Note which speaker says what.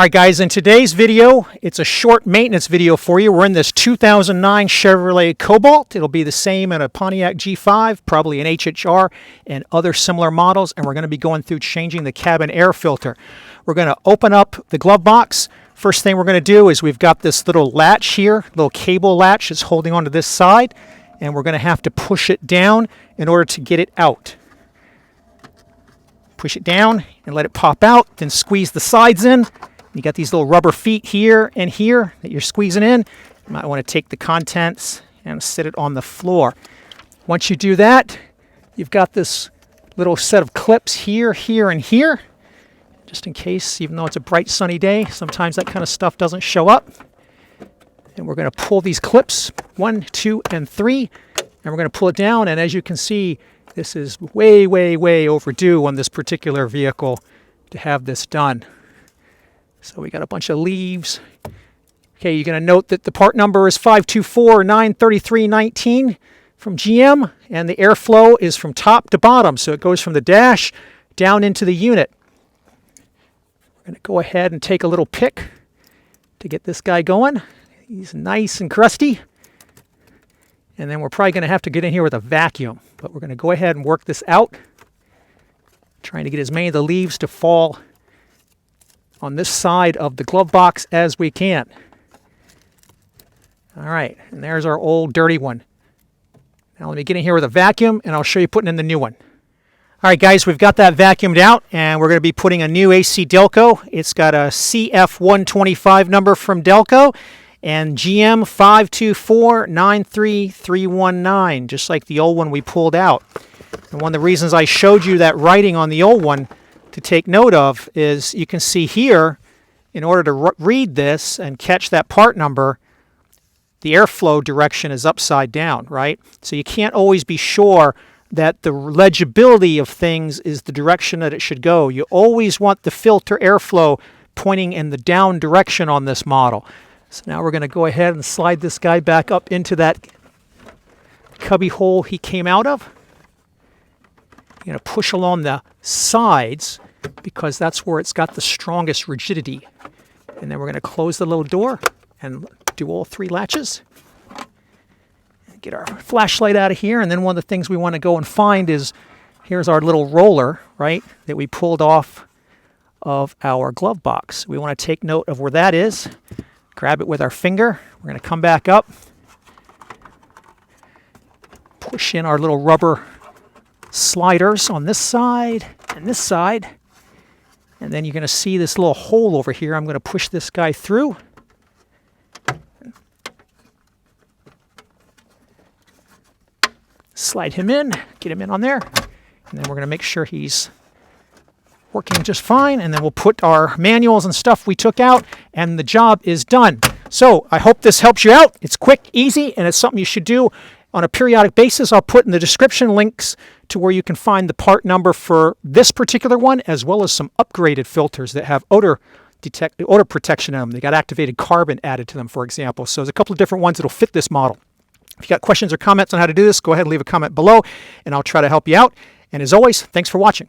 Speaker 1: All right, guys, in today's video, it's a short maintenance video for you. We're in this 2009 Chevrolet Cobalt. It'll be the same in a Pontiac G5, probably an HHR, and other similar models, and we're going to be going through changing the cabin air filter. We're going to open up the glove box. First thing we're going to do is we've got this little latch here, little cable latch that's holding onto this side, and we're going to have to push it down in order to get it out. Push it down and let it pop out, then squeeze the sides in. You got these little rubber feet here and here that you're squeezing in. You might want to take the contents and sit it on the floor. Once you do that, you've got this little set of clips here, here, and here, just in case, even though it's a bright sunny day, sometimes that kind of stuff doesn't show up. And we're going to pull these clips, 1, 2, and 3, and we're going to pull it down. And as you can see, this is way, way, way overdue on this particular vehicle to have this done. So we got a bunch of leaves. Okay, you're going to note that the part number is 524-933-19 from GM, and the airflow is from top to bottom, so it goes from the dash down into the unit. We're going to go ahead and take a little pick to get this guy going. He's nice and crusty. And then we're probably going to have to get in here with a vacuum, but we're going to go ahead and work this out, trying to get as many of the leaves to fall on this side of the glove box as we can. All right, and there's our old dirty one. Now let me get in here with a vacuum and I'll show you putting in the new one. All right, guys, we've got that vacuumed out and we're going to be putting a new ACDelco. It's got a CF125 number from Delco and GM 524-93319, just like the old one we pulled out. And one of the reasons I showed you that writing on the old one to take note of is you can see here, in order to read this and catch that part number, the airflow direction is upside down, right? So you can't always be sure that the legibility of things is the direction that it should go. You always want the filter airflow pointing in the down direction on this model. So now we're going to go ahead and slide this guy back up into that cubby hole he came out of. You're going to push along the sides because that's where it's got the strongest rigidity. And then we're going to close the little door and do all 3 latches. Get our flashlight out of here. And then one of the things we want to go and find is, here's our little roller, right, that we pulled off of our glove box. We want to take note of where that is. Grab it with our finger. We're going to come back up. Push in our little rubber sliders on this side and this side, and then you're going to see this little hole over here. I'm going to push this guy through. Slide him in, get him in on there, and then we're going to make sure he's working just fine, and then we'll put our manuals and stuff we took out, and the job is done. So I hope this helps you out. It's quick, easy, and it's something you should do on a periodic basis. I'll put in the description links to where you can find the part number for this particular one, as well as some upgraded filters that have odor protection in them. They got activated carbon added to them, for example. So there's a couple of different ones that'll fit this model. If you got questions or comments on how to do this, go ahead and leave a comment below, and I'll try to help you out. And as always, thanks for watching.